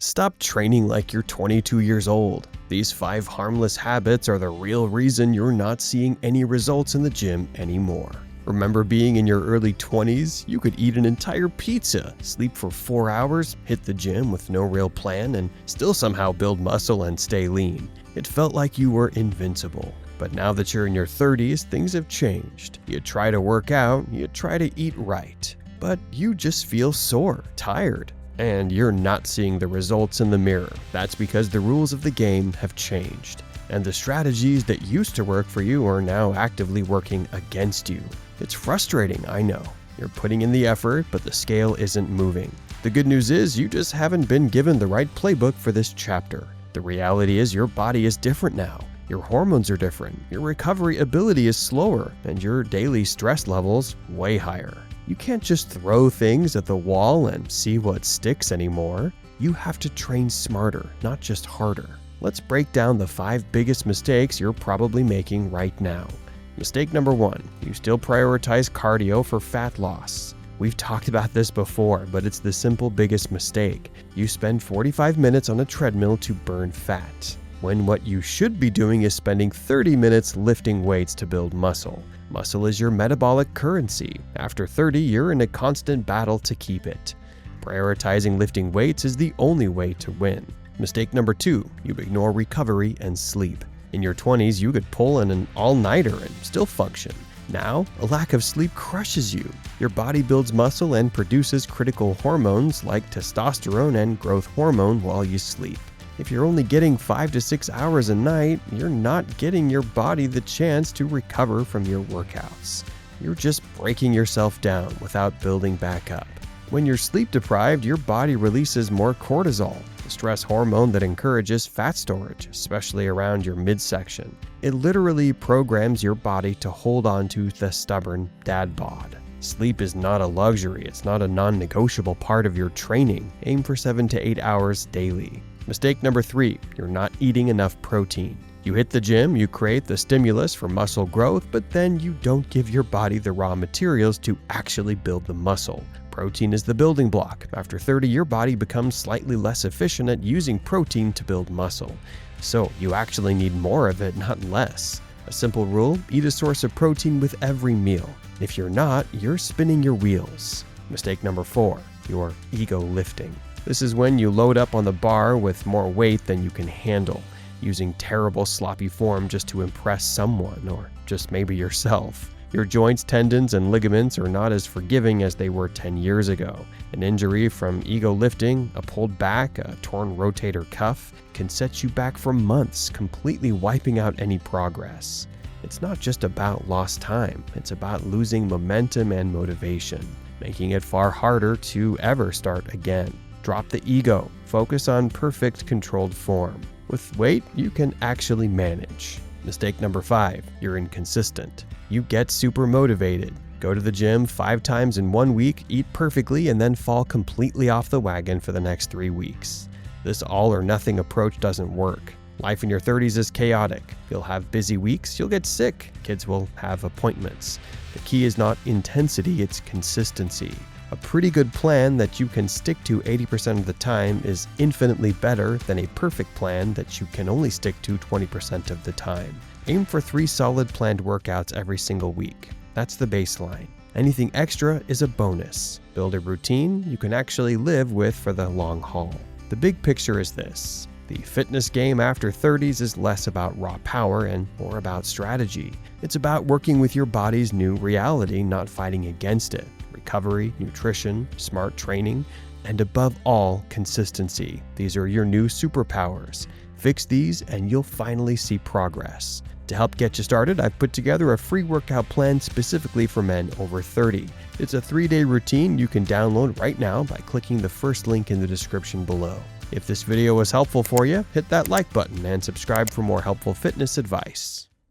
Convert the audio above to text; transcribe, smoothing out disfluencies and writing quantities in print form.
Stop training like you're 22 years old. These 5 harmless habits are the real reason you're not seeing any results in the gym anymore. Remember being in your early 20s? You could eat an entire pizza, sleep for 4 hours, hit the gym with no real plan, and still somehow build muscle and stay lean. It felt like you were invincible. But now that you're in your 30s, things have changed. You try to work out, you try to eat right, but you just feel sore, tired, and you're not seeing the results in the mirror. That's because the rules of the game have changed, and the strategies that used to work for you are now actively working against you. It's frustrating, I know. You're putting in the effort, but the scale isn't moving. The good news is you just haven't been given the right playbook for this chapter. The reality is your body is different now. Your hormones are different, your recovery ability is slower, and your daily stress levels way higher. You can't just throw things at the wall and see what sticks anymore. You have to train smarter, not just harder. Let's break down the 5 biggest mistakes you're probably making right now. Mistake number 1, you still prioritize cardio for fat loss. We've talked about this before, but it's the simple biggest mistake. You spend 45 minutes on a treadmill to burn fat, when what you should be doing is spending 30 minutes lifting weights to build muscle. Muscle is your metabolic currency. After 30, you're in a constant battle to keep it. Prioritizing lifting weights is the only way to win. Mistake number 2, you ignore recovery and sleep. In your 20s, you could pull in an all-nighter and still function. Now, a lack of sleep crushes you. Your body builds muscle and produces critical hormones like testosterone and growth hormone while you sleep. If you're only getting 5 to 6 hours a night, you're not getting your body the chance to recover from your workouts. You're just breaking yourself down without building back up. When you're sleep deprived, your body releases more cortisol, the stress hormone that encourages fat storage, especially around your midsection. It literally programs your body to hold on to the stubborn dad bod. Sleep is not a luxury, it's not a non-negotiable part of your training. Aim for 7 to 8 hours daily. Mistake number 3, you're not eating enough protein. You hit the gym, you create the stimulus for muscle growth, but then you don't give your body the raw materials to actually build the muscle. Protein is the building block. After 30, your body becomes slightly less efficient at using protein to build muscle. So you actually need more of it, not less. A simple rule, eat a source of protein with every meal. If you're not, you're spinning your wheels. Mistake number 4, you're ego lifting. This is when you load up on the bar with more weight than you can handle, using terrible sloppy form just to impress someone, or just maybe yourself. Your joints, tendons, and ligaments are not as forgiving as they were 10 years ago. An injury from ego lifting, a pulled back, a torn rotator cuff, can set you back for months, completely wiping out any progress. It's not just about lost time, it's about losing momentum and motivation, making it far harder to ever start again. Drop the ego, focus on perfect controlled form. With weight, you can actually manage. Mistake number 5, you're inconsistent. You get super motivated, go to the gym 5 times in 1 week, eat perfectly, and then fall completely off the wagon for the next 3 weeks. This all or nothing approach doesn't work. Life in your 30s is chaotic. You'll have busy weeks, you'll get sick, kids will have appointments. The key is not intensity, it's consistency. A pretty good plan that you can stick to 80% of the time is infinitely better than a perfect plan that you can only stick to 20% of the time. Aim for 3 solid planned workouts every single week. That's the baseline. Anything extra is a bonus. Build a routine you can actually live with for the long haul. The big picture is this. The fitness game after 30s is less about raw power and more about strategy. It's about working with your body's new reality, not fighting against it. Recovery, nutrition, smart training, and above all, consistency. These are your new superpowers. Fix these and you'll finally see progress. To help get you started, I've put together a free workout plan specifically for men over 30. It's a 3-day routine you can download right now by clicking the first link in the description below. If this video was helpful for you, hit that like button and subscribe for more helpful fitness advice.